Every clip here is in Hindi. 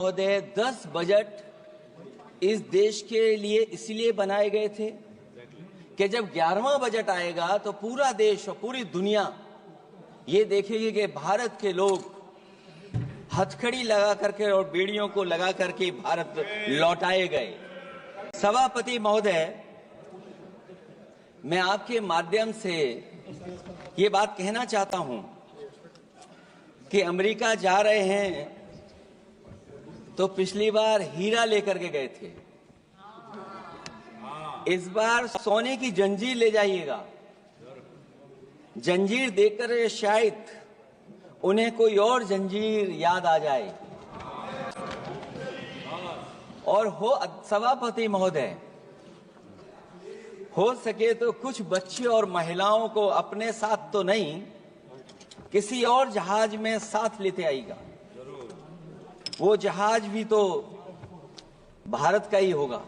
महोदय, 10 बजट इस देश के लिए इसलिए बनाए गए थे कि जब 11वां बजट आएगा तो पूरा देश और पूरी दुनिया ये देखेगी कि भारत के लोग हथकड़ी लगा करके और बेड़ियों को लगा करके भारत लौटाए गए। सभापति महोदय, मैं आपके माध्यम से ये बात कहना चाहता हूं कि अमेरिका जा रहे हैं तो पिछली बार हीरा लेकर के गए थे, इस बार सोने की जंजीर ले जाइएगा। जंजीर देखकर शायद उन्हें कोई और जंजीर याद आ जाए। और हो सभापति महोदय, हो सके तो कुछ बच्चे और महिलाओं को अपने साथ तो नहीं, किसी और जहाज में साथ लेते आएगा। वो जहाज भी तो भारत का ही होगा।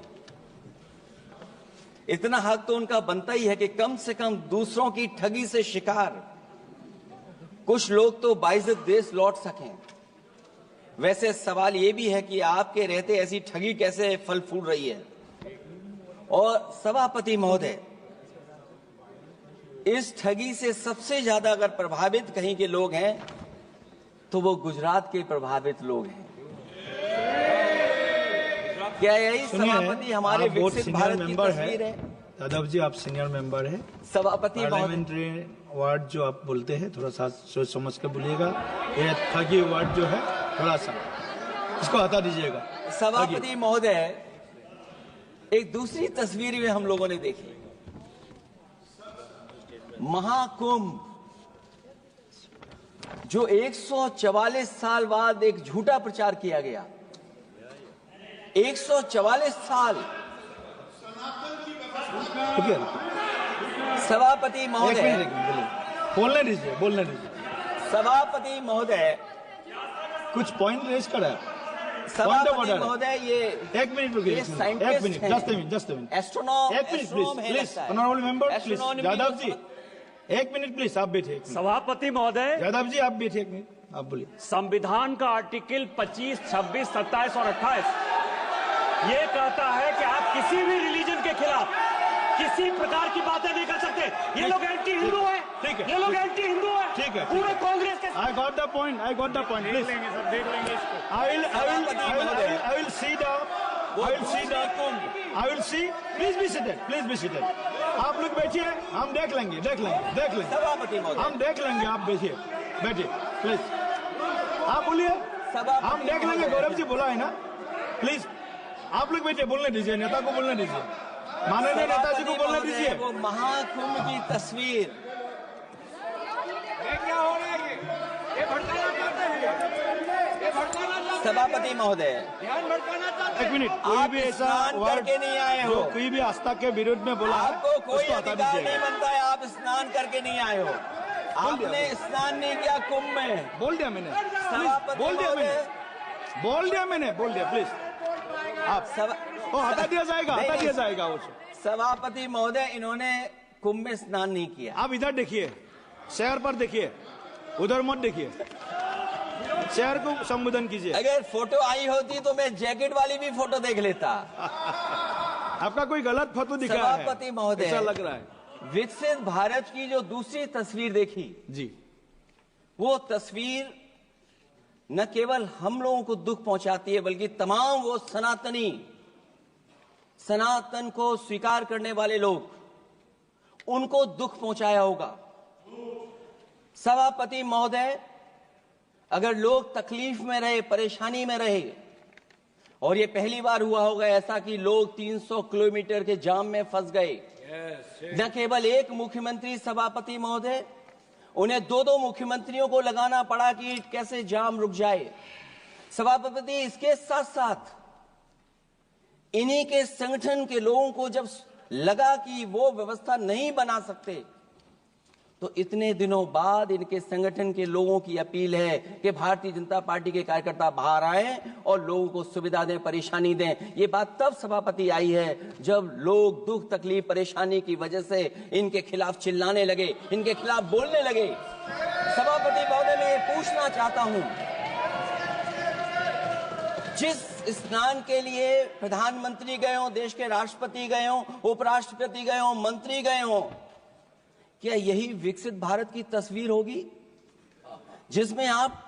इतना हक तो उनका बनता ही है कि कम से कम दूसरों की ठगी से शिकार कुछ लोग तो बाइज्जत देश लौट सकें। वैसे सवाल ये भी है कि आपके रहते ऐसी ठगी कैसे फल फूल रही है। और सभापति महोदय, इस ठगी से सबसे ज्यादा अगर प्रभावित कहीं के लोग हैं तो वो गुजरात के प्रभावित लोग हैं। क्या यही सभापति हमारे विकसित भारत की तस्वीर है? यादव जी, आप सीनियर मेंबर हैं। सभापति पार्लियामेंट्री वर्ड जो आप बोलते हैं थोड़ा सा सोच समझ के बोलिएगा। ये ठगी वर्ड जो है थोड़ा सा इसको हटा दीजिएगा। सभापति महोदय, एक दूसरी तस्वीर में हम लोगों ने देखी, महाकुंभ जो 144 साल बाद एक झूठा प्रचार किया गया। 144 साल। सभापति महोदय, बोलने दीजिए। सभापति महोदय, कुछ पॉइंट रेज करा। सभापति महोदय, ये एक मिनट रुकिए, एक मिनट, जस्ट अ मिनट, एस्ट्रोनॉम, एक minute please, honourable member please, Yadav ji एक मिनट प्लीज, आप बैठे। सभापति महोदय, यादव जी आप बैठे, एक मिनट, आप बोलिए। संविधान का आर्टिकल 25, 26, 27 और 28 ये कहता है कि आप किसी भी रिलीजन के खिलाफ किसी प्रकार की बातें नहीं कर सकते। ये लोग एंटी हिंदू है, ठीक है, ये लोग एंटी हिंदू है, ठीक है, पूरे कांग्रेस के। I got the point, देख लेंगे सब, देख लेंगे इसको। I will see, please be seated, आप लोग बैठिए, हम देख लेंगे। सभापति महोदय, हम देख लेंगे, आप बैठिए प्लीज, आप बोलिए, हम देख लेंगे। गौरव जी बोला है ना, प्लीज आप लोग बैठिए, बोलने दीजिए, नेता को बोलने दीजिए, माननीय नेताजी को बोलने दीजिए। वो महाकुंभ की तस्वीर, क्या हो रहा है? ये भड़काना चाहते हैं। सभापति महोदय, एक मिनट, कोई भी ऐसा वर्ड करके नहीं आए हो, कोई भी आस्था के विरुद्ध में बोला, आपको कोई उसको हटा अधिकार दीजिएगा। नहीं बनता है, आप स्नान करके नहीं आए हो। आपने स्नान नहीं किया कुंभ में। बोल दिया मैंने, सभापति महोदय, बोल दिया प्लीज, आप हटा दिया जाएगा वो। सभापति महोदय, इन्होंने कुंभ में स्नान नहीं किया। आप इधर देखिए, शहर पर देखिए, उधर मत देखिए, शहर को संबोधन कीजिए। अगर फोटो आई होती तो मैं जैकेट वाली भी फोटो देख लेता। आपका कोई गलत फोटो दिखा है, सभापति महोदय, ऐसा लग रहा है। विकसित भारत की जो दूसरी तस्वीर देखी जी, वो तस्वीर न केवल हम लोगों को दुख पहुंचाती है, बल्कि तमाम वो सनातन को स्वीकार करने वाले लोग, उनको दुख पहुंचाया होगा। सभापति महोदय, अगर लोग तकलीफ में रहे, परेशानी में रहे, और ये पहली बार हुआ होगा ऐसा कि लोग 300 किलोमीटर के जाम में फंस गए। न केवल एक मुख्यमंत्री, सभापति महोदय, उन्हें 2-2 मुख्यमंत्रियों को लगाना पड़ा कि कैसे जाम रुक जाए। सभापति, इसके साथ साथ इन्हीं के संगठन के लोगों को जब लगा कि वो व्यवस्था नहीं बना सकते, तो इतने दिनों बाद इनके संगठन के लोगों की अपील है कि भारतीय जनता पार्टी के कार्यकर्ता बाहर आए और लोगों को सुविधा दें, परेशानी दें। ये बात तब सभापति आई है जब लोग दुख, तकलीफ, परेशानी की वजह से इनके खिलाफ चिल्लाने लगे, इनके खिलाफ बोलने लगे। सभापति महोदय, मैं ये पूछना चाहता हूं, जिस स्नान के लिए प्रधानमंत्री गए हो, देश के राष्ट्रपति गए हो, उपराष्ट्रपति गए हो, मंत्री गए हो, क्या यही विकसित भारत की तस्वीर होगी जिसमें आप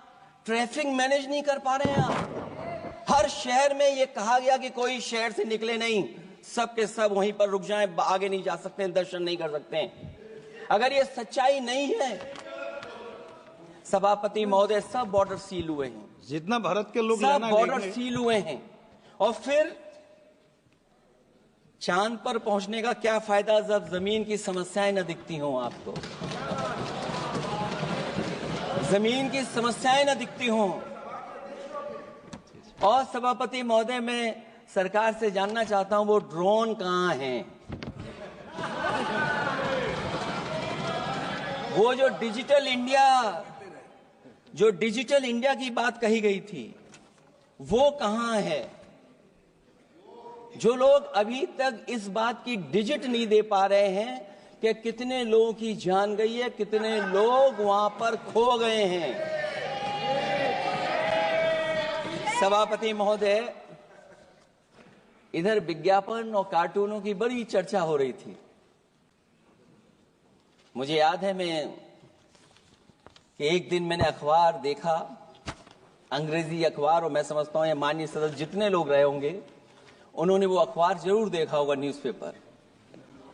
ट्रैफिक मैनेज नहीं कर पा रहे हैं? आप हर शहर में यह कहा गया कि कोई शहर से निकले नहीं, सब के सब वहीं पर रुक जाएं, आगे नहीं जा सकते, दर्शन नहीं कर सकते। अगर ये सच्चाई नहीं है सभापति महोदय, सब बॉर्डर सील हुए हैं, जितना भारत के लोग सब बॉर्डर सील हुए हैं, और फिर चांद पर पहुंचने का क्या फायदा जब जमीन की समस्याएं न दिखती हों आपको, जमीन की समस्याएं न दिखती हों। और सभापति महोदय, मैं सरकार से जानना चाहता हूं वो ड्रोन कहां हैं? वो जो डिजिटल इंडिया की बात कही गई थी, वो कहां है? जो लोग अभी तक इस बात की डिजिट नहीं दे पा रहे हैं कि कितने लोगों की जान गई है, कितने लोग वहां पर खो गए हैं। सभापति महोदय, इधर विज्ञापन और कार्टूनों की बड़ी चर्चा हो रही थी। मुझे याद है कि एक दिन मैंने अखबार देखा, अंग्रेजी अखबार, और मैं समझता हूं ये माननीय सदस्य जितने लोग रहे होंगे उन्होंने वो अखबार जरूर देखा होगा, न्यूज़पेपर,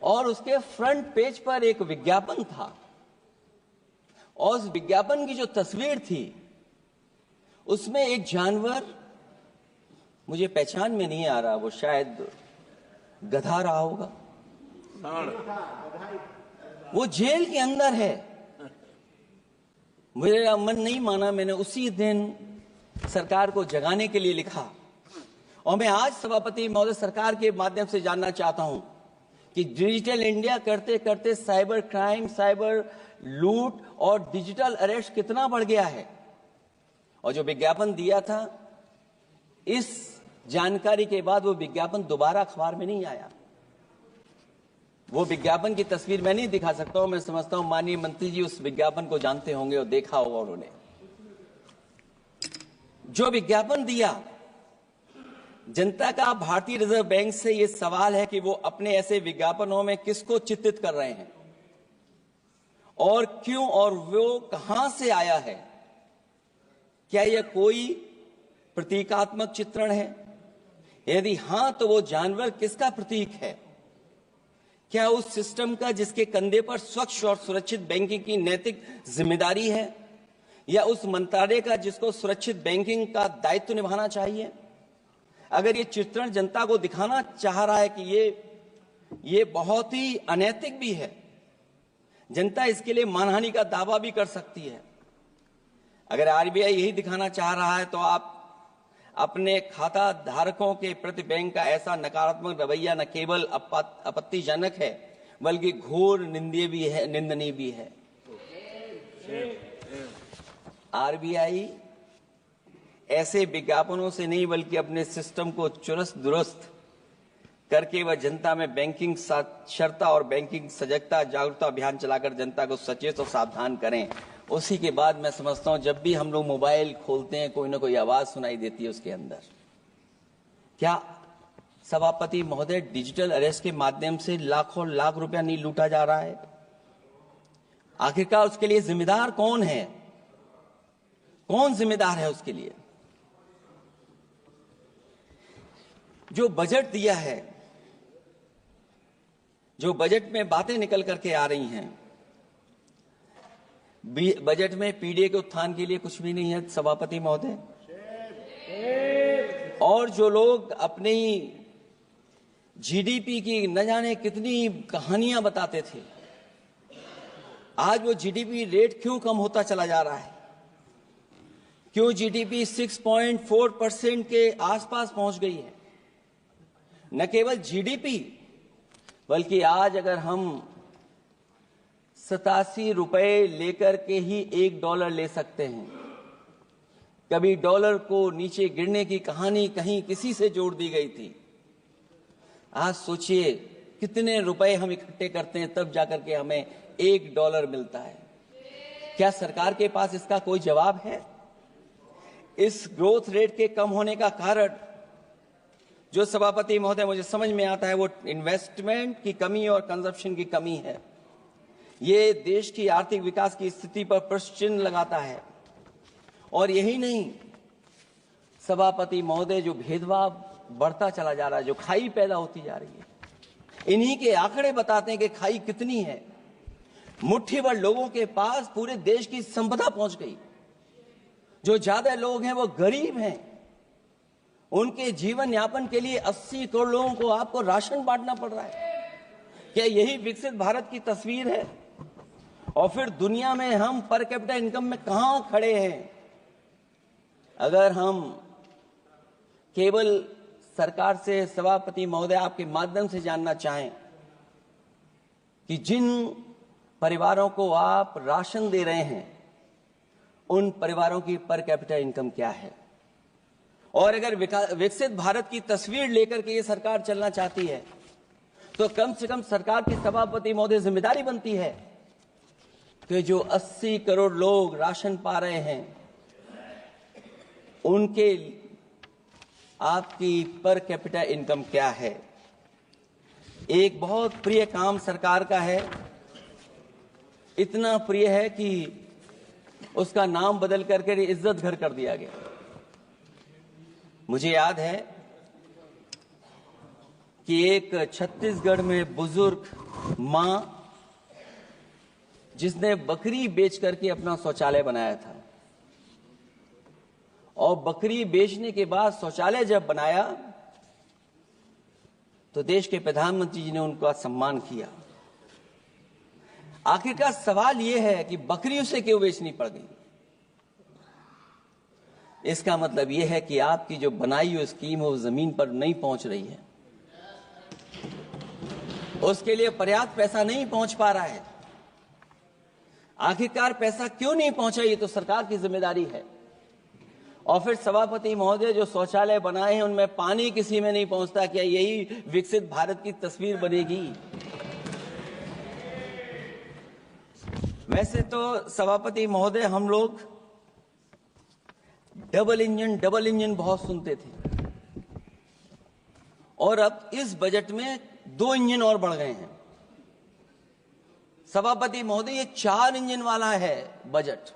और उसके फ्रंट पेज पर एक विज्ञापन था, और उस विज्ञापन की जो तस्वीर थी उसमें एक जानवर, मुझे पहचान में नहीं आ रहा, वो शायद गधा रहा होगा, वो जेल के अंदर है। मेरा मन नहीं माना, मैंने उसी दिन सरकार को जगाने के लिए लिखा, और मैं आज सभापति महोदय सरकार के माध्यम से जानना चाहता हूं कि डिजिटल इंडिया करते करते साइबर क्राइम, साइबर लूट और डिजिटल अरेस्ट कितना बढ़ गया है। और जो विज्ञापन दिया था, इस जानकारी के बाद वो विज्ञापन दोबारा अखबार में नहीं आया। वो विज्ञापन की तस्वीर मैं नहीं दिखा सकता हूं, मैं समझता हूं माननीय मंत्री जी उस विज्ञापन को जानते होंगे और देखा होगा उन्होंने। जो विज्ञापन दिया, जनता का भारतीय रिजर्व बैंक से यह सवाल है कि वो अपने ऐसे विज्ञापनों में किसको चित्रित कर रहे हैं और क्यों, और वो कहां से आया है? क्या यह कोई प्रतीकात्मक चित्रण है? यदि हां, तो वो जानवर किसका प्रतीक है? क्या उस सिस्टम का जिसके कंधे पर स्वच्छ और सुरक्षित बैंकिंग की नैतिक जिम्मेदारी है, या उस मंत्रालय का जिसको सुरक्षित बैंकिंग का दायित्व निभाना चाहिए? अगर ये चित्रण जनता को दिखाना चाह रहा है कि ये बहुत ही अनैतिक भी है, जनता इसके लिए मानहानि का दावा भी कर सकती है। अगर आरबीआई यही दिखाना चाह रहा है, तो आप अपने खाता धारकों के प्रति बैंक का ऐसा नकारात्मक रवैया न केवल आपत्तिजनक है, बल्कि घोर निंदनीय भी है। आरबीआई ऐसे विज्ञापनों से नहीं, बल्कि अपने सिस्टम को चुस्त दुरुस्त करके वह जनता में बैंकिंग साक्षरता और बैंकिंग सजगता जागरूकता अभियान चलाकर जनता को सचेत और सावधान करें। उसी के बाद मैं समझता हूं जब भी हम लोग मोबाइल खोलते हैं, कोई ना कोई आवाज सुनाई देती है उसके अंदर। क्या सभापति महोदय, डिजिटल अरेस्ट के माध्यम से लाखों लाख रुपया नहीं लूटा जा रहा है? आखिरकार उसके लिए जिम्मेदार कौन है? कौन जिम्मेदार है उसके लिए? जो बजट दिया है, जो बजट में बातें निकल करके आ रही हैं, बजट में पीडीए के उत्थान के लिए कुछ भी नहीं है सभापति महोदय। और जो लोग अपनी जीडीपी की न जाने कितनी कहानियां बताते थे, आज वो जीडीपी रेट क्यों कम होता चला जा रहा है? क्यों जीडीपी 6.4% के आसपास पहुंच गई है? न केवल जीडीपी, बल्कि आज अगर हम 87 रुपए लेकर के ही $1 ले सकते हैं। कभी डॉलर को नीचे गिरने की कहानी कहीं किसी से जोड़ दी गई थी। आज सोचिए कितने रुपए हम इकट्ठे करते हैं, तब जाकर के हमें $1 मिलता है। क्या सरकार के पास इसका कोई जवाब है? इस ग्रोथ रेट के कम होने का कारण जो सभापति महोदय मुझे समझ में आता है वो इन्वेस्टमेंट की कमी और कंजप्शन की कमी है। ये देश की आर्थिक विकास की स्थिति पर प्रश्न चिन्ह लगाता है। और यही नहीं, सभापति महोदय, जो भेदभाव बढ़ता चला जा रहा है, जो खाई पैदा होती जा रही है, इन्हीं के आंकड़े बताते हैं कि खाई कितनी है। मुट्ठी भर लोगों के पास पूरे देश की संपदा पहुंच गई। जो ज्यादा लोग हैं वो गरीब हैं। उनके जीवन यापन के लिए 80 करोड़ लोगों को आपको राशन बांटना पड़ रहा है। क्या यही विकसित भारत की तस्वीर है? और फिर दुनिया में हम पर कैपिटा इनकम में कहां खड़े हैं? अगर हम केवल सरकार से, सभापति महोदय, आपके माध्यम से जानना चाहें कि जिन परिवारों को आप राशन दे रहे हैं उन परिवारों की पर कैपिटा इनकम क्या है, और अगर विकसित भारत की तस्वीर लेकर के ये सरकार चलना चाहती है तो कम से कम सरकार की, सभापति महोदय, जिम्मेदारी बनती है कि जो 80 करोड़ लोग राशन पा रहे हैं उनके आपकी पर कैपिटा इनकम क्या है। एक बहुत प्रिय काम सरकार का है, इतना प्रिय है कि उसका नाम बदल करके इज्जत घर कर दिया गया। मुझे याद है कि एक छत्तीसगढ़ में बुजुर्ग मां, जिसने बकरी बेच करके अपना शौचालय बनाया था, और बकरी बेचने के बाद शौचालय जब बनाया तो देश के प्रधानमंत्री जी ने उनका सम्मान किया। आखिरकार सवाल यह है कि बकरी उसे क्यों बेचनी पड़ गई? इसका मतलब यह है कि आपकी जो बनाई हुई स्कीम है वो जमीन पर नहीं पहुंच रही है, उसके लिए पर्याप्त पैसा नहीं पहुंच पा रहा है। आखिरकार पैसा क्यों नहीं पहुंचा, ये तो सरकार की जिम्मेदारी है। और फिर सभापति महोदय, जो शौचालय बनाए हैं उनमें पानी किसी में नहीं पहुंचता, क्या यही विकसित भारत की तस्वीर बनेगी? वैसे तो सभापति महोदय, हम लोग डबल इंजन बहुत सुनते थे, और अब इस बजट में 2 इंजन और बढ़ गए हैं। सभापति महोदय, ये 4 इंजन वाला है बजट।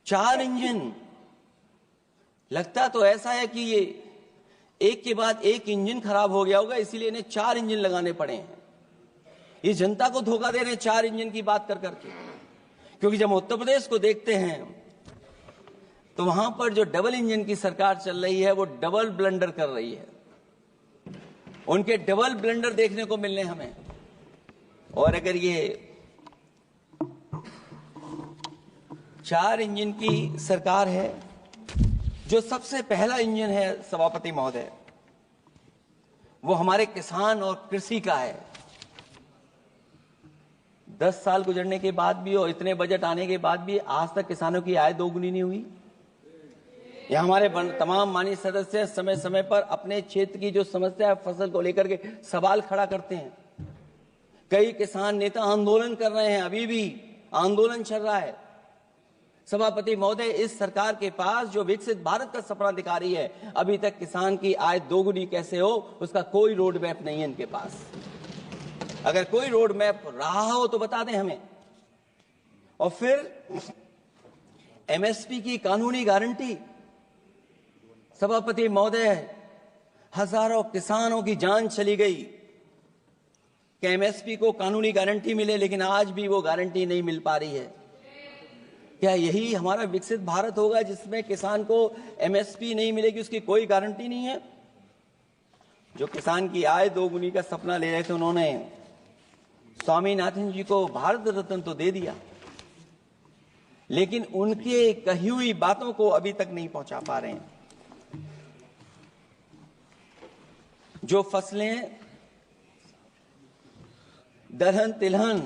4 इंजन। लगता तो ऐसा है कि ये एक के बाद एक इंजन खराब हो गया होगा, इसीलिए इन्हें 4 इंजन लगाने पड़े हैं। ये जनता को धोखा दे रहे हैं 4 इंजन की बात कर करके। क्योंकि जब उत्तर प्रदेश को देखते हैं तो वहां पर जो डबल इंजन की सरकार चल रही है वो डबल ब्लंडर कर रही है। उनके डबल ब्लंडर देखने को मिलने हमें। और अगर ये 4 इंजन की सरकार है, जो सबसे पहला इंजन है सभापति महोदय, वो हमारे किसान और कृषि का है। 10 साल गुजरने के बाद भी और इतने बजट आने के बाद भी आज तक किसानों की आय दोगुनी नहीं हुई। यह हमारे तमाम माननीय सदस्य समय समय पर अपने क्षेत्र की जो समस्या है फसल को लेकर के सवाल खड़ा करते हैं। कई किसान नेता आंदोलन कर रहे हैं, अभी भी आंदोलन चल रहा है। सभापति महोदय, इस सरकार के पास जो विकसित भारत का सपना दिखा रही है, अभी तक किसान की आय दोगुनी कैसे हो उसका कोई रोड मैप नहीं है इनके पास। अगर कोई रोड मैप रहा हो तो बता दें हमें। और फिर एमएसपी की कानूनी गारंटी। सभापति महोदय, हजारों किसानों की जान चली गई कि एमएसपी को कानूनी गारंटी मिले, लेकिन आज भी वो गारंटी नहीं मिल पा रही है। क्या यही हमारा विकसित भारत होगा जिसमें किसान को एमएसपी नहीं मिलेगी, उसकी कोई गारंटी नहीं है? जो किसान की आय दोगुनी का सपना ले रहे थे, उन्होंने स्वामीनाथन जी को भारत रत्न तो दे दिया, लेकिन उनके कही हुई बातों को अभी तक नहीं पहुंचा पा रहे हैं। जो फसलें दलहन तिलहन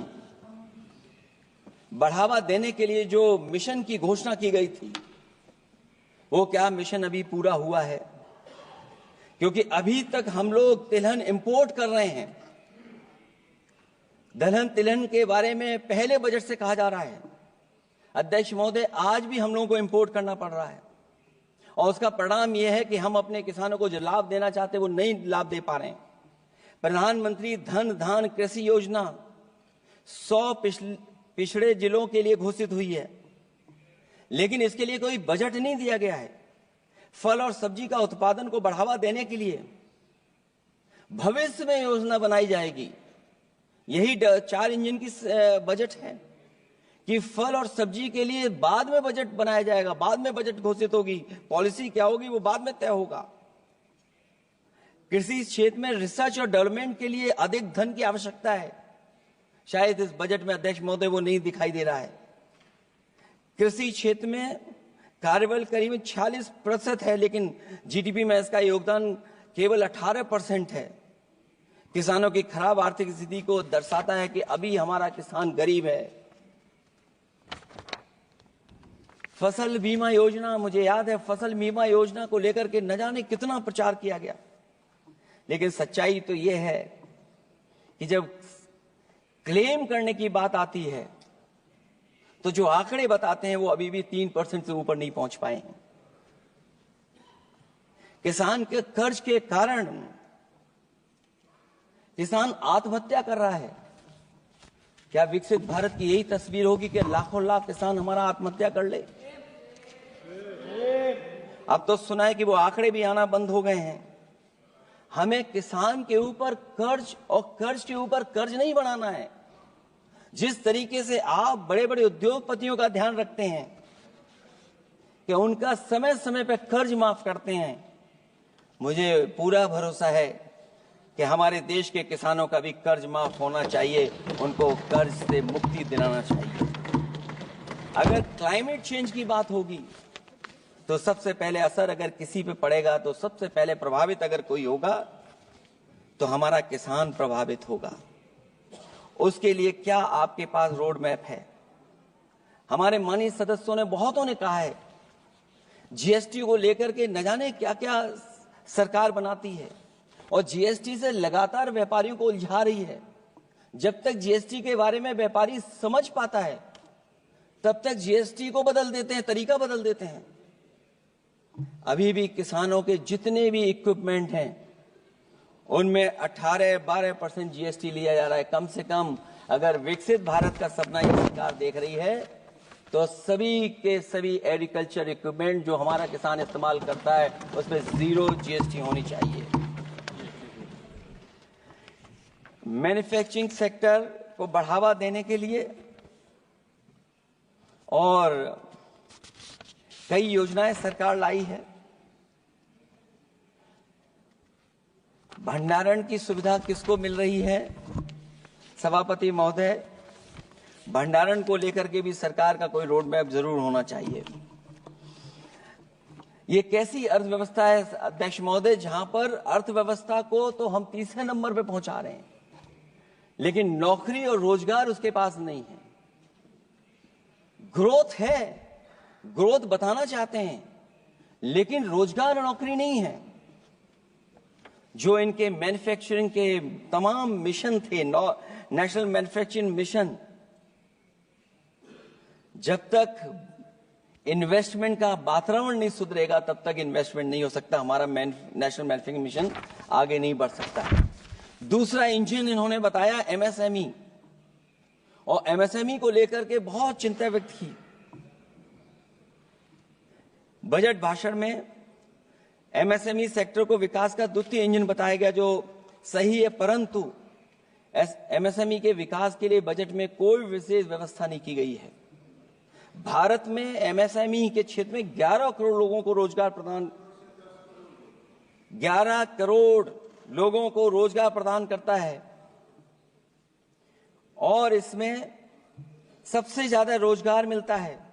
बढ़ावा देने के लिए जो मिशन की घोषणा की गई थी, वो क्या मिशन अभी पूरा हुआ है? क्योंकि अभी तक हम लोग तिलहन इंपोर्ट कर रहे हैं। दलहन तिलहन के बारे में पहले बजट से कहा जा रहा है, अध्यक्ष महोदय, आज भी हम लोगों को इंपोर्ट करना पड़ रहा है और उसका परिणाम यह है कि हम अपने किसानों को जो लाभ देना चाहते हैं वो नहीं लाभ दे पा रहे हैं। प्रधानमंत्री धन धान कृषि योजना 100 पिछड़े जिलों के लिए घोषित हुई है, लेकिन इसके लिए कोई बजट नहीं दिया गया है। फल और सब्जी का उत्पादन को बढ़ावा देने के लिए भविष्य में योजना बनाई जाएगी। यही 4 इंजन की बजट है कि फल और सब्जी के लिए बाद में बजट बनाया जाएगा, बाद में बजट घोषित होगी, पॉलिसी क्या होगी वो बाद में तय होगा। कृषि क्षेत्र में रिसर्च और डेवलपमेंट के लिए अधिक धन की आवश्यकता है, शायद इस बजट में अध्यक्ष महोदय वो नहीं दिखाई दे रहा है। कृषि क्षेत्र में कार्यबल करीब 46% है, लेकिन जीडीपी में इसका योगदान केवल 18% है। किसानों की खराब आर्थिक स्थिति को दर्शाता है कि अभी हमारा किसान गरीब है। फसल बीमा योजना, मुझे याद है फसल बीमा योजना को लेकर के न जाने कितना प्रचार किया गया, लेकिन सच्चाई तो यह है कि जब क्लेम करने की बात आती है तो जो आंकड़े बताते हैं वो अभी भी 3% से ऊपर नहीं पहुंच पाए हैं। किसान के कर्ज के कारण किसान आत्महत्या कर रहा है। क्या विकसित भारत की यही तस्वीर होगी कि लाखों लाख किसान हमारा आत्महत्या कर ले? अब तो सुना है कि वो आंकड़े भी आना बंद हो गए हैं। हमें किसान के ऊपर कर्ज और कर्ज के ऊपर कर्ज नहीं बनाना है। जिस तरीके से आप बड़े बड़े उद्योगपतियों का ध्यान रखते हैं कि उनका समय समय पर कर्ज माफ करते हैं, मुझे पूरा भरोसा है कि हमारे देश के किसानों का भी कर्ज माफ होना चाहिए, उनको कर्ज से मुक्ति दिलाना चाहिए। अगर क्लाइमेट चेंज की बात होगी तो सबसे पहले असर अगर किसी पे पड़ेगा तो सबसे पहले प्रभावित अगर कोई होगा तो हमारा किसान प्रभावित होगा। उसके लिए क्या आपके पास रोड मैप है? हमारे माननीय सदस्यों ने बहुतों ने कहा है जीएसटी को लेकर के न जाने क्या क्या सरकार बनाती है और जीएसटी से लगातार व्यापारियों को उलझा रही है। जब तक जीएसटी के बारे में व्यापारी समझ पाता है तब तक जीएसटी को बदल देते हैं, तरीका बदल देते हैं। अभी भी किसानों के जितने भी इक्विपमेंट हैं उनमें 18-12% जीएसटी लिया जा रहा है। कम से कम अगर विकसित भारत का सपना ये सरकार देख रही है तो सभी के सभी एग्रीकल्चर इक्विपमेंट जो हमारा किसान इस्तेमाल करता है उसमें 0 जीएसटी होनी चाहिए। मैन्युफैक्चरिंग सेक्टर को बढ़ावा देने के लिए और कई योजनाएं सरकार लाई है। भंडारण की सुविधा किसको मिल रही है? सभापति महोदय, भंडारण को लेकर के भी सरकार का कोई रोड मैप जरूर होना चाहिए। ये कैसी अर्थव्यवस्था है अध्यक्ष महोदय, जहां पर अर्थव्यवस्था को तो हम 3रे नंबर पे पहुंचा रहे हैं, लेकिन नौकरी और रोजगार उसके पास नहीं है। ग्रोथ है, ग्रोथ बताना चाहते हैं, लेकिन रोजगार और नौकरी नहीं है। जो इनके मैन्युफैक्चरिंग के तमाम मिशन थे, नेशनल मैन्युफैक्चरिंग मिशन, जब तक इन्वेस्टमेंट का वातावरण नहीं सुधरेगा तब तक इन्वेस्टमेंट नहीं हो सकता। हमारा नेशनल मैन्युफैक्चरिंग मिशन आगे नहीं बढ़ सकता। दूसरा इंजन इन्होंने बताया एमएसएमई, और एमएसएमई को लेकर के बहुत चिंता व्यक्त की। बजट भाषण में एमएसएमई सेक्टर को विकास का द्वितीय इंजन बताया गया, जो सही है, परंतु एमएसएमई के विकास के लिए बजट में कोई विशेष व्यवस्था नहीं की गई है। भारत में एमएसएमई के क्षेत्र में 11 करोड़ लोगों को रोजगार प्रदान 11 करोड़ लोगों को रोजगार प्रदान करता है, और इसमें सबसे ज्यादा रोजगार मिलता है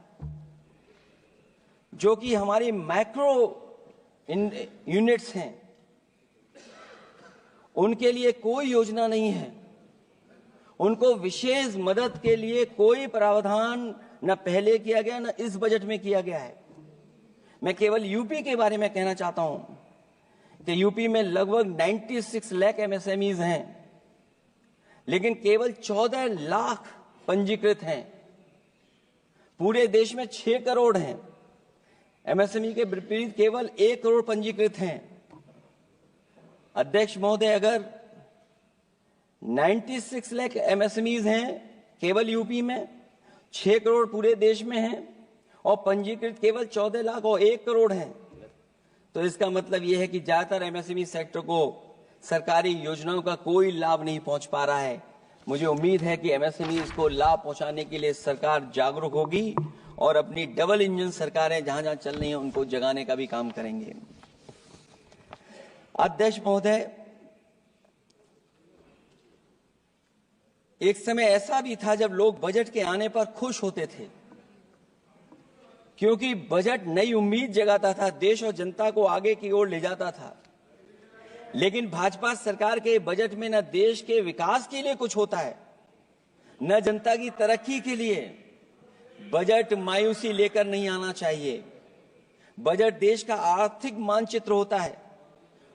जो कि हमारी माइक्रो यूनिट्स हैं। उनके लिए कोई योजना नहीं है, उनको विशेष मदद के लिए कोई प्रावधान न पहले किया गया न इस बजट में किया गया है। मैं केवल यूपी के बारे में कहना चाहता हूं कि यूपी में लगभग 96 लाख एमएसएमईज हैं, लेकिन केवल 14 लाख पंजीकृत हैं। पूरे देश में 6 करोड़ हैं। एमएसएमई के विपरीत केवल 1 करोड़ पंजीकृत हैं। अध्यक्ष महोदय, अगर 96 लाख एमएसएमईज हैं केवल यूपी में, 6 करोड़ पूरे देश में हैं और पंजीकृत केवल 14 लाख और 1 करोड़ हैं, तो इसका मतलब यह है कि ज्यादातर एमएसएमई सेक्टर को सरकारी योजनाओं का कोई लाभ नहीं पहुंच पा रहा है। मुझे उम्मीद है कि एमएसएमई को लाभ पहुंचाने के लिए सरकार जागरूक होगी और अपनी डबल इंजन सरकारें जहां जहां चल रही हैं उनको जगाने का भी काम करेंगे। अध्यक्ष महोदय, एक समय ऐसा भी था जब लोग बजट के आने पर खुश होते थे, क्योंकि बजट नई उम्मीद जगाता था, देश और जनता को आगे की ओर ले जाता था। लेकिन भाजपा सरकार के बजट में न देश के विकास के लिए कुछ होता है, न जनता की तरक्की के लिए। बजट मायूसी लेकर नहीं आना चाहिए। बजट देश का आर्थिक मानचित्र होता है।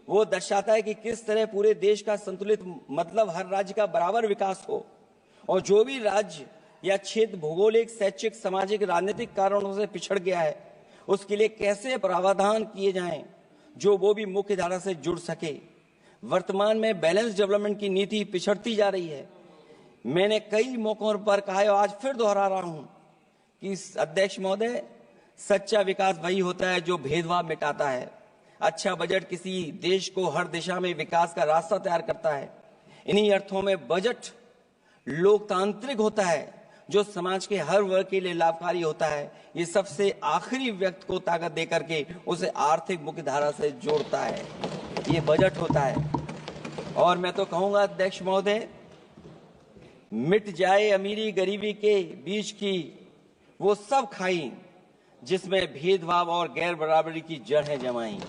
वो दर्शाता है कि किस तरह पूरे देश का संतुलित, मतलब हर राज्य का बराबर विकास हो, और जो भी राज्य या क्षेत्र भौगोलिक, शैक्षिक, सामाजिक, राजनीतिक कारणों से पिछड़ गया है, उसके लिए कैसे प्रावधान किए जाएं जो वो भी मुख्य धारा से जुड़ सके। वर्तमान में बैलेंस डेवलपमेंट की नीति पिछड़ती जा रही है। मैंने कई मौकों पर कहा है और आज फिर दोहरा रहा हूं कि अध्यक्ष महोदय, सच्चा विकास वही होता है जो भेदभाव मिटाता है। अच्छा बजट किसी देश को हर दिशा में विकास का रास्ता तैयार करता है। इन्हीं अर्थों में बजट लोकतांत्रिक होता है, जो समाज के हर वर्ग के लिए लाभकारी होता है। ये सबसे आखिरी व्यक्ति को ताकत देकर के उसे आर्थिक मुख्यधारा से जोड़ता है। ये बजट होता है। और मैं तो कहूंगा अध्यक्ष महोदय, मिट जाए अमीरी गरीबी के बीच की वो सब खाई जिसमें भेदभाव और गैर बराबरी की जड़ें जमाई।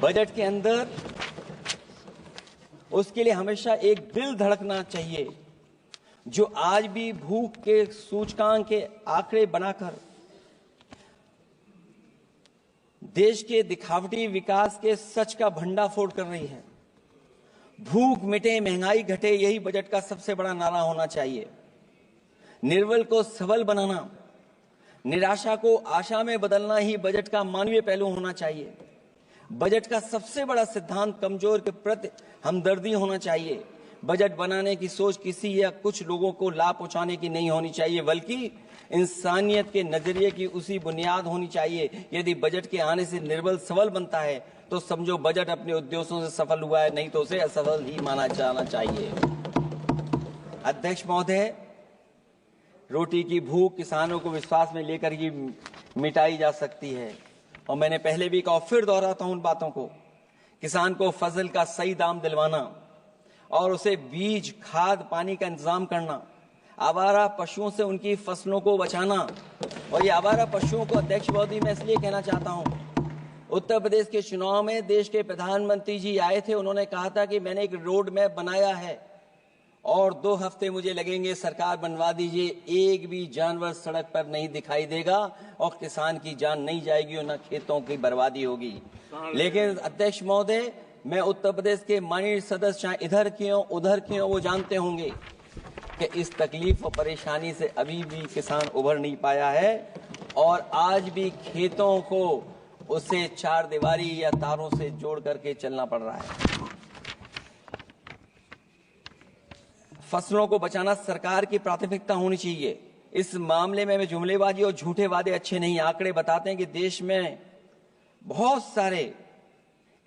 बजट के अंदर उसके लिए हमेशा एक दिल धड़कना चाहिए, जो आज भी भूख के सूचकांक के आंकड़े बनाकर देश के दिखावटी विकास के सच का भंडाफोड़ कर रही है। भूख मिटे, महंगाई घटे, यही बजट का सबसे बड़ा नारा होना चाहिए। निर्बल को सबल बनाना, निराशा को आशा में बदलना ही बजट का मानवीय पहलू होना चाहिए। बजट का सबसे बड़ा सिद्धांत कमजोर के प्रति हमदर्दी होना चाहिए। बजट बनाने की सोच किसी या कुछ लोगों को लाभ पहुंचाने की नहीं होनी चाहिए, बल्कि इंसानियत के नजरिए की उसी बुनियाद होनी चाहिए। यदि बजट के आने से निर्बल सबल बनता है तो समझो बजट अपने उद्देश्यों से सफल हुआ है, नहीं तो उसे असफल ही माना जाना चाहिए। अध्यक्ष महोदय, रोटी की भूख किसानों को विश्वास में लेकर ही मिटाई जा सकती है। और मैंने पहले भी कहा, फिर दोहराता हूं उन बातों को। किसान को फसल का सही दाम दिलवाना और उसे बीज, खाद, पानी का इंतजाम करना, आवारा पशुओं से उनकी फसलों को बचाना। और ये आवारा पशुओं को अध्यक्ष महोदय मैं इसलिए कहना चाहता हूं, उत्तर प्रदेश के चुनाव में देश के प्रधानमंत्री जी आए थे, उन्होंने कहा था कि मैंने एक रोड मैप बनाया है और 2 हफ्ते मुझे लगेंगे, सरकार बनवा दीजिए, एक भी जानवर सड़क पर नहीं दिखाई देगा और किसान की जान नहीं जाएगी और न खेतों की बर्बादी होगी। लेकिन अध्यक्ष महोदय, मैं उत्तर प्रदेश के माननीय सदस्य चाहे इधर के हों उधर के हों, वो जानते होंगे कि इस तकलीफ और परेशानी से अभी भी किसान उभर नहीं पाया है और आज भी खेतों को उसे चार दीवारी या तारों से जोड़ करके चलना पड़ रहा है। फसलों को बचाना सरकार की प्राथमिकता होनी चाहिए। इस मामले में जुमलेबाजी और झूठे वादे अच्छे नहीं। आंकड़े बताते हैं कि देश में बहुत सारे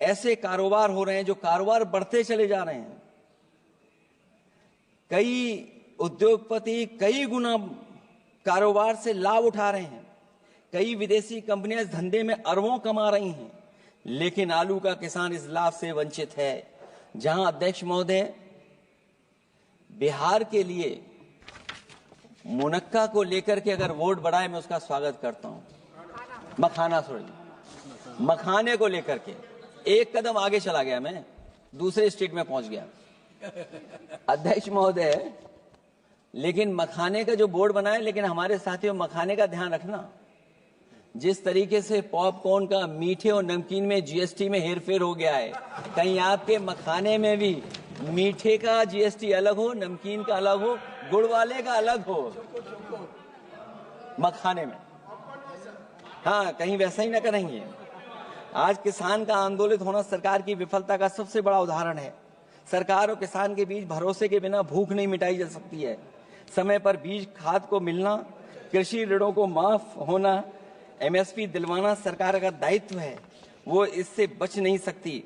ऐसे कारोबार हो रहे हैं जो कारोबार बढ़ते चले जा रहे हैं। कई उद्योगपति कई गुना कारोबार से लाभ उठा रहे हैं। कई विदेशी कंपनियां इस धंधे में अरबों कमा रही हैं, लेकिन आलू का किसान इस लाभ से वंचित है। जहां अध्यक्ष महोदय, बिहार के लिए मुनक्का को लेकर के अगर वोट बढ़ाए, मैं उसका स्वागत करता हूं। मखाने को लेकर के एक कदम आगे चला गया, मैं दूसरे स्टेट में पहुंच गया अध्यक्ष महोदय। लेकिन मखाने का जो बोर्ड बनाए, लेकिन हमारे साथियों मखाने का ध्यान रखना, जिस तरीके से पॉपकॉर्न का मीठे और नमकीन में जीएसटी में हेरफेर हो गया है, कहीं आपके मखाने में भी मीठे का जीएसटी अलग हो, नमकीन का अलग हो, गुड़ वाले का अलग हो। मखाने में। हाँ, कहीं वैसा ही ना करेंगे। आज किसान का आंदोलित होना सरकार की विफलता का सबसे बड़ा उदाहरण है। सरकार और किसान के बीच भरोसे के बिना भूख नहीं मिटाई जा सकती है। समय पर बीज खाद को मिलना, कृषि ऋणों को माफ होना, एमएसपी दिलवाना सरकार का दायित्व है। वो इससे बच नहीं सकती।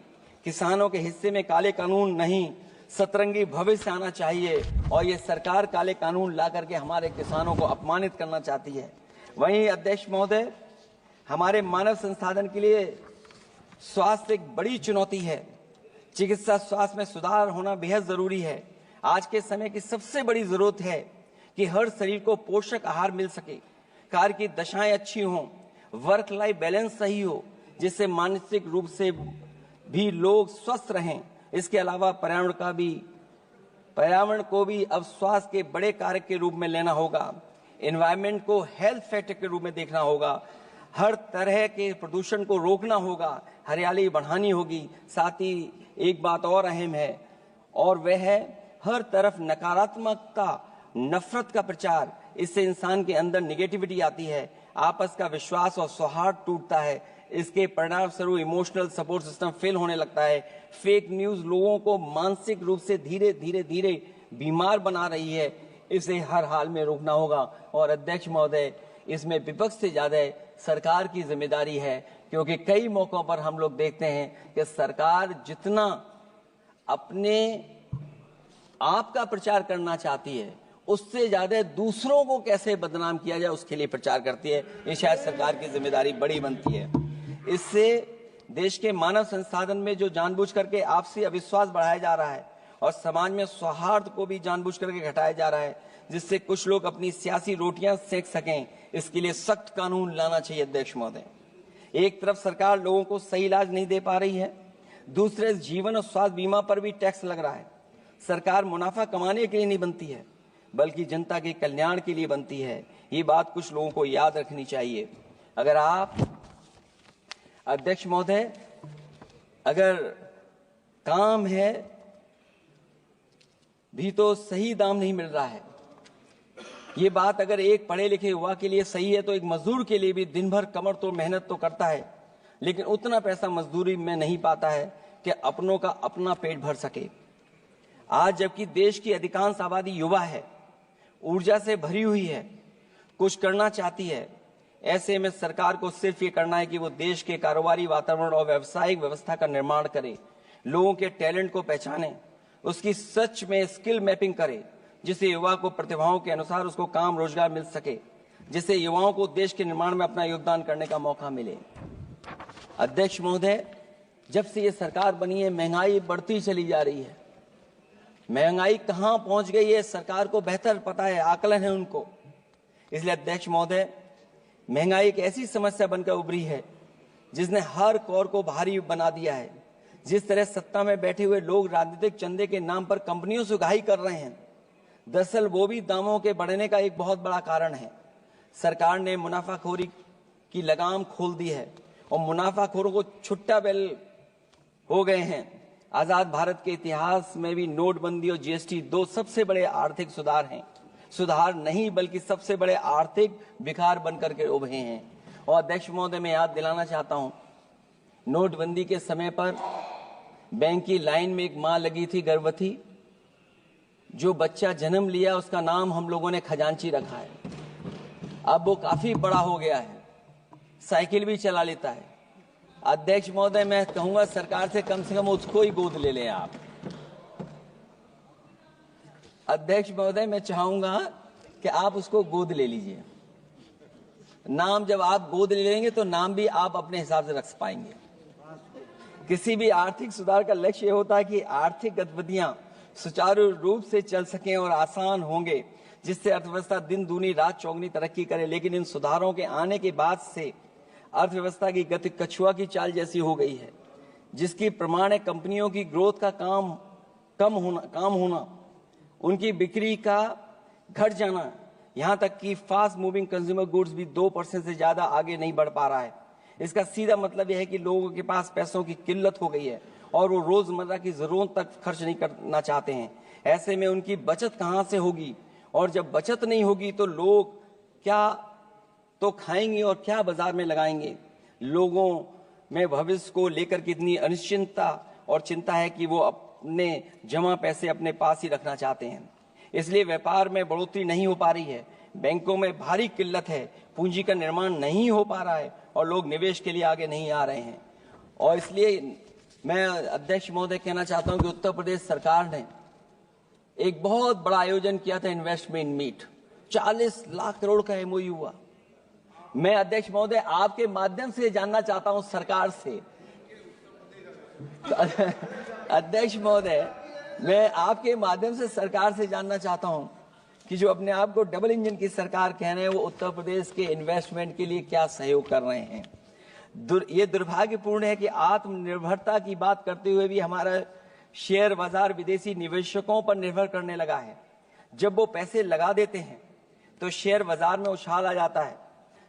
किसानों के हिस्से में काले कानून नहीं, सतरंगी भविष्य आना चाहिए और ये सरकार काले कानून ला करके हमारे किसानों को अपमानित करना चाहती है। वहीं अध्यक्ष महोदय, हमारे मानव संसाधन के लिए स्वास्थ्य एक बड़ी चुनौती है। चिकित्सा स्वास्थ्य में सुधार होना बेहद जरूरी है। आज के समय की सबसे बड़ी जरूरत है कि हर शरीर को पोषक आहार मिल सके, कार्य की दशाएं अच्छी हों, वर्क लाइफ बैलेंस सही हो, जिससे मानसिक रूप से भी लोग स्वस्थ रहें। इसके अलावा पर्यावरण को भी अब स्वास्थ्य के बड़े कारक के रूप में लेना होगा। एनवायरनमेंट को हेल्थ फैक्टर के रूप में देखना होगा। हर तरह के प्रदूषण को रोकना होगा, हरियाली बढ़ानी होगी। साथ ही एक बात और अहम है, और वह है हर तरफ नकारात्मकता, नफरत का प्रचार। इससे इंसान के अंदर निगेटिविटी आती है, आपस का विश्वास और सौहार्द टूटता है। इसके परिणाम स्वरूप इमोशनल सपोर्ट सिस्टम फेल होने लगता है। फेक न्यूज लोगों को मानसिक रूप से धीरे धीरे बीमार बना रही है। इसे हर हाल में रोकना होगा। और अध्यक्ष महोदय, इसमें विपक्ष से ज्यादा सरकार की जिम्मेदारी है, क्योंकि कई मौकों पर हम लोग देखते हैं कि सरकार जितना अपने आप का प्रचार करना चाहती है, उससे ज्यादा दूसरों को कैसे बदनाम किया जाए उसके लिए प्रचार करती है। ये शायद सरकार की जिम्मेदारी बड़ी बनती है। इससे देश के मानव संसाधन में जो जानबूझ करके आपसी अविश्वास बढ़ाया जा रहा है और समाज में सौहार्द को भी जानबूझ करके घटाया जा रहा है, जिससे कुछ लोग अपनी सियासी रोटियां सेक सकें, इसके लिए सख्त कानून लाना चाहिए। अध्यक्ष महोदय, एक तरफ सरकार लोगों को सही इलाज नहीं दे पा रही है, दूसरे जीवन और स्वास्थ्य बीमा पर भी टैक्स लग रहा है। सरकार मुनाफा कमाने के लिए नहीं बनती है, बल्कि जनता के कल्याण के लिए बनती है। ये बात कुछ लोगों को याद रखनी चाहिए। अगर आप अध्यक्ष महोदय, अगर काम है भी तो सही दाम नहीं मिल रहा है। ये बात अगर एक पढ़े लिखे युवा के लिए सही है, तो एक मजदूर के लिए भी दिन भर कमर तोड़ मेहनत तो करता है, लेकिन उतना पैसा मजदूरी में नहीं पाता है कि अपनों का अपना पेट भर सके। आज जबकि देश की अधिकांश आबादी युवा है, ऊर्जा से भरी हुई है, कुछ करना चाहती है, ऐसे में सरकार को सिर्फ ये करना है कि वो देश के कारोबारी वातावरण और व्यावसायिक व्यवस्था का निर्माण करे, लोगों के टैलेंट को पहचाने, उसकी सच में स्किल मैपिंग करे, जिससे युवा को प्रतिभाओं के अनुसार उसको काम रोजगार मिल सके, जिससे युवाओं को देश के निर्माण में अपना योगदान करने का मौका मिले। अध्यक्ष महोदय, जब से ये सरकार बनी है, महंगाई बढ़ती चली जा रही है। महंगाई कहां पहुंच गई है सरकार को बेहतर पता है, आकलन है उनको। इसलिए अध्यक्ष महोदय, महंगाई एक ऐसी समस्या बनकर उभरी है जिसने हर कौर को भारी बना दिया है। जिस तरह सत्ता में बैठे हुए लोग राजनीतिक चंदे के नाम पर कंपनियों से उगाही कर रहे हैं, दरअसल वो भी दामों के बढ़ने का एक बहुत बड़ा कारण है। सरकार ने मुनाफाखोरी की लगाम खोल दी है और मुनाफाखोरों को छुट्टा बैल हो गए हैं। आजाद भारत के इतिहास में भी नोटबंदी और जीएसटी दो सबसे बड़े आर्थिक सुधार हैं। सुधार नहीं बल्कि सबसे बड़े आर्थिक विकार बनकर के उभरे हैं। और अध्यक्ष महोदय, मैं याद दिलाना चाहता हूं, नोटबंदी के समय पर बैंक की लाइन में एक मां लगी थी गर्भवती, जो बच्चा जन्म लिया उसका नाम हम लोगों ने खजांची रखा है। अब वो काफी बड़ा हो गया है, साइकिल भी चला लेता है। अध्यक्ष महोदय, मैं कहूंगा सरकार से कम उसको ही गोद ले लें आप। अध्यक्ष महोदय, मैं चाहूंगा कि आप उसको गोद ले लीजिए। नाम जब आप गोद ले लेंगे तो नाम भी आप अपने हिसाब से रख पाएंगे। किसी भी आर्थिक सुधार का लक्ष्य ये होता है कि आर्थिक गतिविधियां सुचारू रूप से चल सकें और आसान होंगे, जिससे अर्थव्यवस्था दिन दूनी रात चौगुनी तरक्की करे। लेकिन इन सुधारों के आने के बाद से अर्थव्यवस्था की गति कछुआ की चाल जैसी हो गई है, जिसकी प्रमाण है कंपनियों की ग्रोथ का काम होना, उनकी बिक्री का घट जाना, यहां तक कि फास्ट मूविंग कंज्यूमर गुड्स भी 2% से ज्यादा आगे नहीं बढ़ पा रहा है। इसका सीधा मतलब यह है कि लोगों के पास पैसों की किल्लत हो गई है और वो रोजमर्रा की जरूरत तक खर्च नहीं करना चाहते हैं। ऐसे में उनकी बचत कहां से होगी, और जब बचत नहीं होगी तो लोग क्या तो खाएंगे और क्या बाजार में लगाएंगे। लोगों में भविष्य को लेकर कितनी अनिश्चितता और चिंता है कि वो अपने जमा पैसे अपने पास ही रखना चाहते हैं। इसलिए व्यापार में बढ़ोतरी नहीं हो पा रही है, बैंकों में भारी किल्लत है, पूंजी का निर्माण नहीं हो पा रहा है और लोग निवेश के लिए आगे नहीं आ रहे हैं। और इसलिए मैं अध्यक्ष महोदय कहना चाहता हूं कि उत्तर प्रदेश सरकार ने एक बहुत बड़ा आयोजन किया था, इन्वेस्टमेंट मीट, 40 लाख करोड़ का एमओयू हुआ। मैं अध्यक्ष महोदय आपके माध्यम से जानना चाहता हूं सरकार से, अध्यक्ष महोदय मैं आपके माध्यम से सरकार से जानना चाहता हूं कि जो अपने आप को डबल इंजन की सरकार कह रहे हैं, वो उत्तर प्रदेश के इन्वेस्टमेंट के लिए क्या सहयोग कर रहे हैं। ये दुर्भाग्यपूर्ण है कि आत्मनिर्भरता की बात करते हुए भी हमारा शेयर बाजार विदेशी निवेशकों पर निर्भर करने लगा है। जब वो पैसे लगा देते हैं तो शेयर बाजार में उछाल आ जाता है,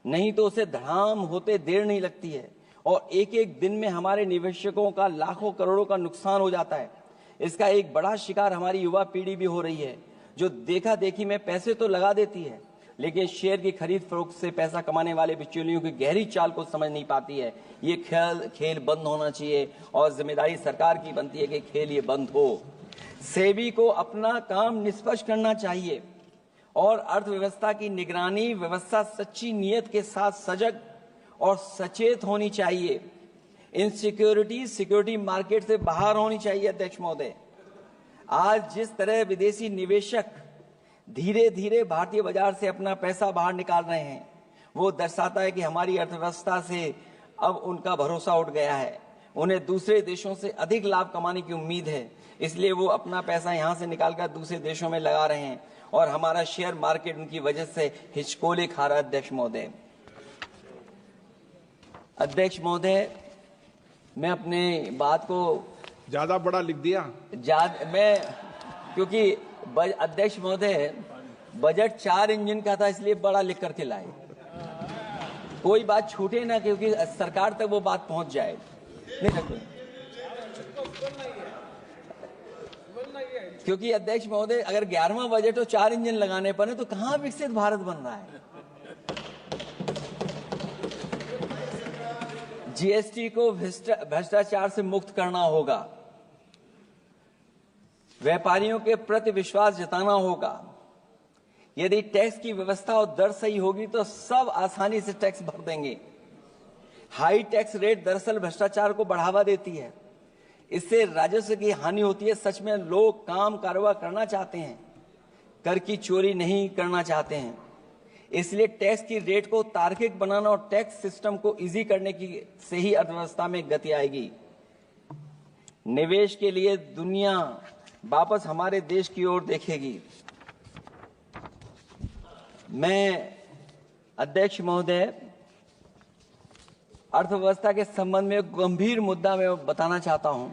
नहीं तो उसे धड़ाम होते देर नहीं लगती है और एक एक दिन में हमारे निवेशकों का लाखों करोड़ों का नुकसान हो जाता है। इसका एक बड़ा शिकार हमारी युवा पीढ़ी भी हो रही है, जो देखा देखी में पैसे तो लगा देती है लेकिन शेयर की खरीद फरोख्त से पैसा कमाने वाले बिचौलियों की गहरी चाल को समझ नहीं पाती है। ये खेल बंद होना चाहिए और जिम्मेदारी सरकार की बनती है कि खेल ये बंद हो। सेबी को अपना काम निष्पक्ष करना चाहिए और अर्थव्यवस्था की निगरानी व्यवस्था सच्ची नियत के साथ सजग और सचेत होनी चाहिए। सिक्योरिटी मार्केट से बाहर होनी चाहिए। अध्यक्ष महोदय, आज जिस तरह विदेशी निवेशक धीरे धीरे भारतीय बाजार से अपना पैसा बाहर निकाल रहे हैं, वो दर्शाता है कि हमारी अर्थव्यवस्था से अब उनका भरोसा उठ गया है। उन्हें दूसरे देशों से अधिक लाभ कमाने की उम्मीद है, इसलिए वो अपना पैसा यहां से निकालकर दूसरे देशों में लगा रहे हैं और हमारा शेयर मार्केट उनकी वजह से हिचकोले खा रहा है। अध्यक्ष महोदय मैं अपने बात को ज्यादा बड़ा लिख दिया क्योंकि अध्यक्ष महोदय बजट 4 इंजन का था, इसलिए बड़ा लिख करके लाए। कोई बात छूटे ना, क्योंकि सरकार तक वो बात पहुंच जाए। नहीं, क्योंकि अध्यक्ष महोदय अगर 11वां बजट तो 4 इंजन लगाने पड़े तो कहां विकसित भारत बन रहा है। जीएसटी को भ्रष्टाचार से मुक्त करना होगा, व्यापारियों के प्रति विश्वास जताना होगा। यदि टैक्स की व्यवस्था और दर सही होगी तो सब आसानी से टैक्स भर देंगे। हाई टैक्स रेट दरअसल भ्रष्टाचार को बढ़ावा देती है, इससे राजस्व की हानि होती है। सच में लोग काम कारोबार करना चाहते हैं, कर की चोरी नहीं करना चाहते हैं। इसलिए टैक्स की रेट को तार्किक बनाना और टैक्स सिस्टम को इजी करने की से ही अर्थव्यवस्था में गति आएगी। निवेश के लिए दुनिया वापस हमारे देश की ओर देखेगी। मैं अध्यक्ष महोदय अर्थव्यवस्था के संबंध में एक गंभीर मुद्दा मैं बताना चाहता हूं।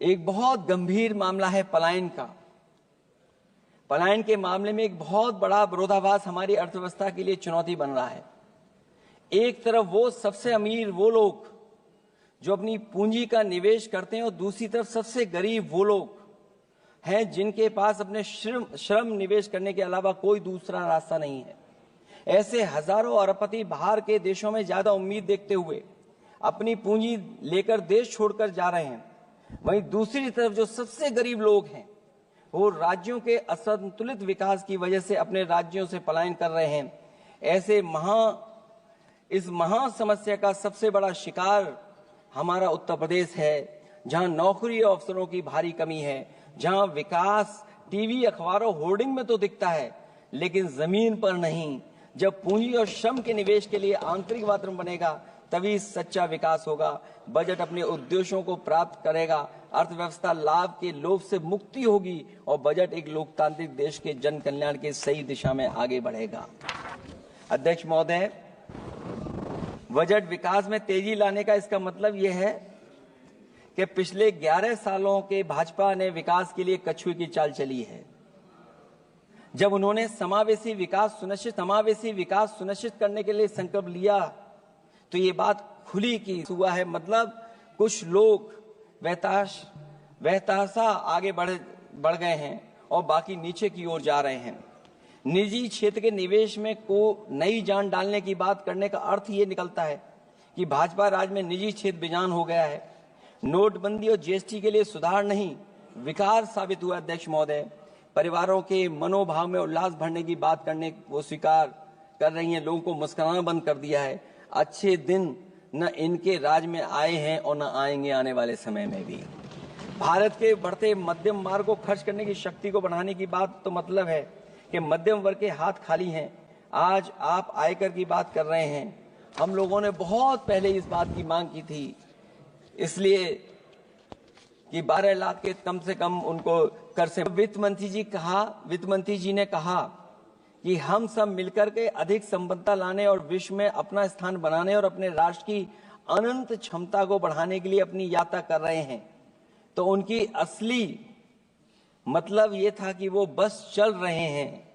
एक बहुत गंभीर मामला है पलायन का। पलायन के मामले में एक बहुत बड़ा विरोधाभास हमारी अर्थव्यवस्था के लिए चुनौती बन रहा है। एक तरफ वो सबसे अमीर वो लोग जो अपनी पूंजी का निवेश करते हैं और दूसरी तरफ सबसे गरीब वो लोग हैं जिनके पास अपने श्रम निवेश करने के अलावा कोई दूसरा रास्ता नहीं है। ऐसे हजारों अरबपति बाहर के देशों में ज्यादा उम्मीद देखते हुए अपनी पूंजी लेकर देश छोड़कर जा रहे हैं। वहीं दूसरी तरफ जो सबसे गरीब लोग हैं वो राज्यों के असंतुलित विकास की वजह से अपने राज्यों से पलायन कर रहे हैं। इस महा समस्या का सबसे बड़ा शिकार हमारा उत्तर प्रदेश है, जहां नौकरी और अवसरों की भारी कमी है, जहां विकास टीवी अखबारों होर्डिंग में तो दिखता है लेकिन जमीन पर नहीं। जब पूंजी और श्रम के निवेश के लिए आंतरिक वातावरण बनेगा तभी सच्चा विकास होगा, बजट अपने उद्देश्यों को प्राप्त करेगा, अर्थव्यवस्था लाभ के लोभ से मुक्ति होगी और बजट एक लोकतांत्रिक देश के जन कल्याण की सही दिशा में आगे बढ़ेगा। अध्यक्ष महोदय, बजट विकास में तेजी लाने का इसका मतलब यह है कि पिछले 11 सालों के भाजपा ने विकास के लिए कछुए की चाल चली है। जब उन्होंने समावेशी विकास सुनिश्चित करने के लिए संकल्प लिया तो ये बात खुली की हुआ है। मतलब कुछ लोग वहताशा आगे बढ़ गए हैं और बाकी नीचे की ओर जा रहे हैं। निजी क्षेत्र के निवेश में को नई जान डालने की बात करने का अर्थ ये निकलता है कि भाजपा राज में निजी क्षेत्र बेजान हो गया है। नोटबंदी और जीएसटी के लिए सुधार नहीं, विकार साबित हुआ। अध्यक्ष महोदय, परिवारों के मनोभाव में उल्लास भरने की बात करने वो स्वीकार कर रही हैं, लोगों को मुस्कुराना बंद कर दिया है। अच्छे दिन न इनके राज में आए हैं और न आएंगे आने वाले समय में भी। भारत के बढ़ते मध्यम मार्ग को खर्च करने की शक्ति को बढ़ाने की बात तो मतलब है कि मध्यम वर्ग के हाथ खाली हैं। आज आप आयकर की बात कर रहे हैं। हम लोगों ने बहुत पहले इस बात की मांग की थी, इसलिए कि 12 लाख के कम से कम उनको कर से। वित्त मंत्री जी ने कहा कि हम सब मिलकर के अधिक संपन्नता लाने और विश्व में अपना स्थान बनाने और अपने राष्ट्र की अनंत क्षमता को बढ़ाने के लिए अपनी यात्रा कर रहे हैं। तो उनकी असली मतलब ये था कि वो बस चल रहे हैं।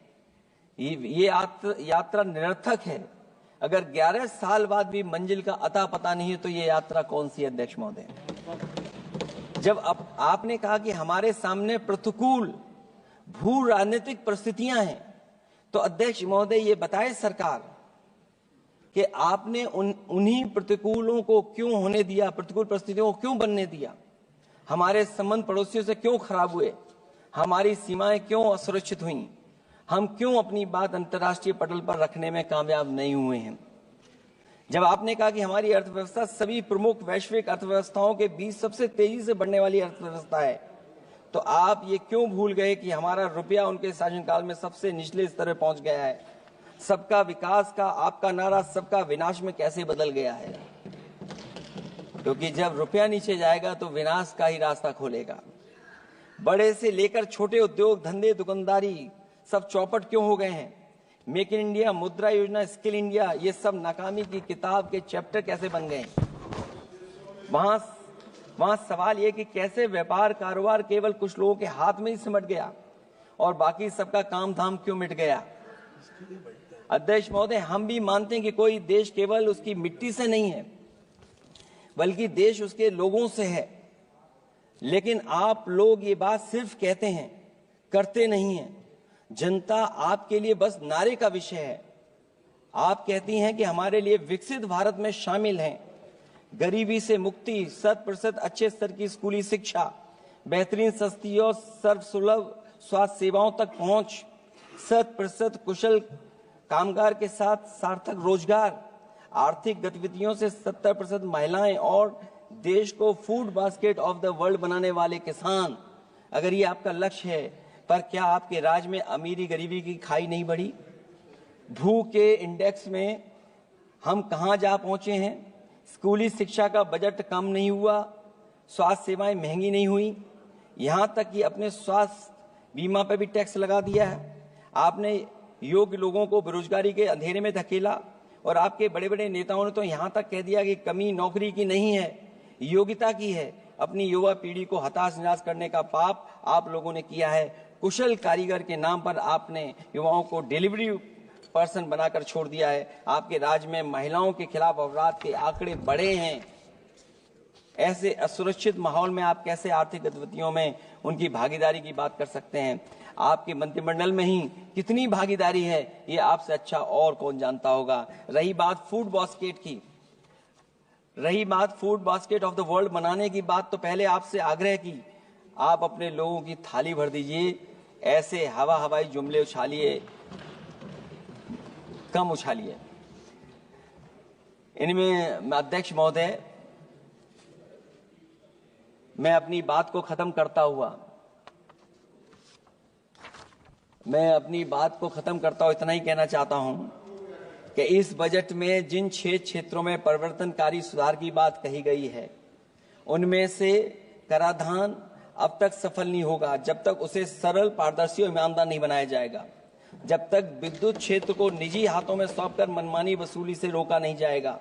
ये यात्रा निरर्थक है। अगर 11 साल बाद भी मंजिल का अता पता नहीं है तो ये यात्रा कौन सी है? अध्यक्ष महोदय, जब आपने कहा कि हमारे सामने प्रतिकूल भू राजनीतिक परिस्थितियां हैं, तो अध्यक्ष महोदय ये बताए सरकार कि आपने उन्हीं प्रतिकूलों को क्यों होने दिया, प्रतिकूल परिस्थितियों को क्यों बनने दिया? हमारे संबंध पड़ोसियों से क्यों खराब हुए? हमारी सीमाएं क्यों असुरक्षित हुई? हम क्यों अपनी बात अंतर्राष्ट्रीय पटल पर रखने में कामयाब नहीं हुए हैं? जब आपने कहा कि हमारी अर्थव्यवस्था सभी प्रमुख वैश्विक अर्थव्यवस्थाओं के बीच सबसे तेजी से बढ़ने वाली अर्थव्यवस्था है, तो आप ये क्यों भूल गए कि हमारा रुपया उनके शासनकाल में सबसे निचले स्तर पर पहुंच गया है? सबका विकास का आपका नारा सबका विनाश में कैसे बदल गया है? क्योंकि जब रुपया नीचे जाएगा तो विनाश का ही रास्ता खोलेगा। बड़े से लेकर छोटे उद्योग धंधे दुकानदारी सब चौपट क्यों हो गए हैं? मेक इन इंडिया, मुद्रा योजना, स्किल इंडिया, ये सब नाकामी की किताब के चैप्टर कैसे बन गए? वहां सवाल ये कि कैसे व्यापार कारोबार केवल कुछ लोगों के हाथ में ही सिमट गया और बाकी सबका काम धाम क्यों मिट गया? अध्यक्ष महोदय, हम भी मानते हैं कि कोई देश केवल उसकी मिट्टी से नहीं है, बल्कि देश उसके लोगों से है। लेकिन आप लोग ये बात सिर्फ कहते हैं, करते नहीं हैं। जनता आपके लिए बस नारे का विषय है। आप कहती हैं कि हमारे लिए विकसित भारत में शामिल हैं गरीबी से मुक्ति, 100% अच्छे स्तर की स्कूली शिक्षा, बेहतरीन सस्ती और सर्वसुलभ स्वास्थ्य सेवाओं तक पहुंच, 100% कुशल कामगार के साथ सार्थक रोजगार, आर्थिक गतिविधियों से 70% महिलाएं और देश को food basket of the world बनाने वाले किसान। अगर ये आपका लक्ष्य है, पर क्या आपके राज्य में अमीरी गरीबी की खाई नहीं बढ़ी? भू के इंडेक्स में हम कहां जा पहुंचे हैं? स्कूली शिक्षा का बजट कम नहीं हुआ, स्वास्थ्य सेवाएं महंगी नहीं हुई, यहां तक कि अपने स्वास्थ्य बीमा पर भी टैक्स लगा दिया है। आपने योग्य लोगों को बेरोजगारी के अंधेरे में धकेला और आपके बड़े बड़े नेताओं ने तो यहां तक कह दिया कि कमी नौकरी की नहीं है, योग्यता की है। अपनी युवा पीढ़ी को हताश निराश करने का पाप आप लोगों ने किया है। कुशल कारीगर के नाम पर आपने युवाओं को डिलीवरी पर्सन बनाकर छोड़ दिया है। आपके राज्य में महिलाओं के खिलाफ अपराध के आंकड़े बढ़े हैं। ऐसे असुरक्षित माहौल में आप कैसे आर्थिक गतिविधियों में उनकी भागीदारी की बात कर सकते हैं? आपके मंत्रिमंडल में ही कितनी भागीदारी है, ये आपसे अच्छा और कौन जानता होगा। रही बात फूड बास्केट की, रही बात food basket of the world बनाने की बात, तो पहले आपसे आग्रह की आप अपने लोगों की थाली भर दीजिए। ऐसे हवाई जुमले उछालिए, कम उछालिए। इनमें अध्यक्ष महोदय, मैं अपनी बात को खत्म करता हुआ इतना ही कहना चाहता हूं कि इस बजट में जिन 6 क्षेत्रों में परिवर्तनकारी सुधार की बात कही गई है, उनमें से कराधान अब तक सफल नहीं होगा जब तक उसे सरल, पारदर्शी और ईमानदार नहीं बनाया जाएगा। जब तक विद्युत क्षेत्र को निजी हाथों में सौंपकर मनमानी वसूली से रोका नहीं जाएगा।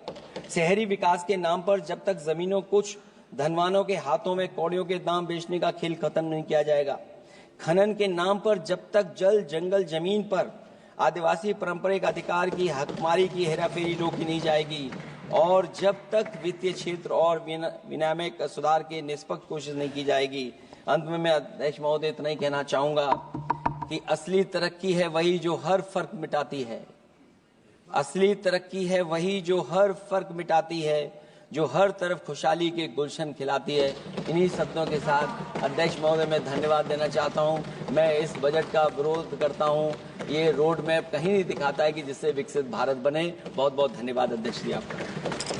शहरी विकास के नाम पर जब तक जमीनों कुछ धनवानों के हाथों में कौड़ियों के दाम बेचने का खेल खत्म नहीं किया जाएगा। खनन के नाम पर जब तक जल, जंगल, जमीन पर आदिवासी पारंपरिक अधिकार की हकमारी की हेराफेरी रोकी नहीं जाएगी, और जब तक वित्तीय क्षेत्र और विनियामक सुधार की निष्पक्ष कोशिश नहीं की जाएगी। अंत में मैं अध्यक्ष महोदय इतना ही कहना चाहूंगा कि असली तरक्की है वही जो हर फर्क मिटाती है। असली तरक्की है वही जो हर फर्क मिटाती है, जो हर तरफ खुशहाली के गुलशन खिलाती है। इन्हीं शब्दों के साथ अध्यक्ष महोदय मैं धन्यवाद देना चाहता हूं। मैं इस बजट का विरोध करता हूं। ये रोड मैप कहीं नहीं दिखाता है कि जिससे विकसित भारत बने। बहुत बहुत धन्यवाद अध्यक्ष जी आपका।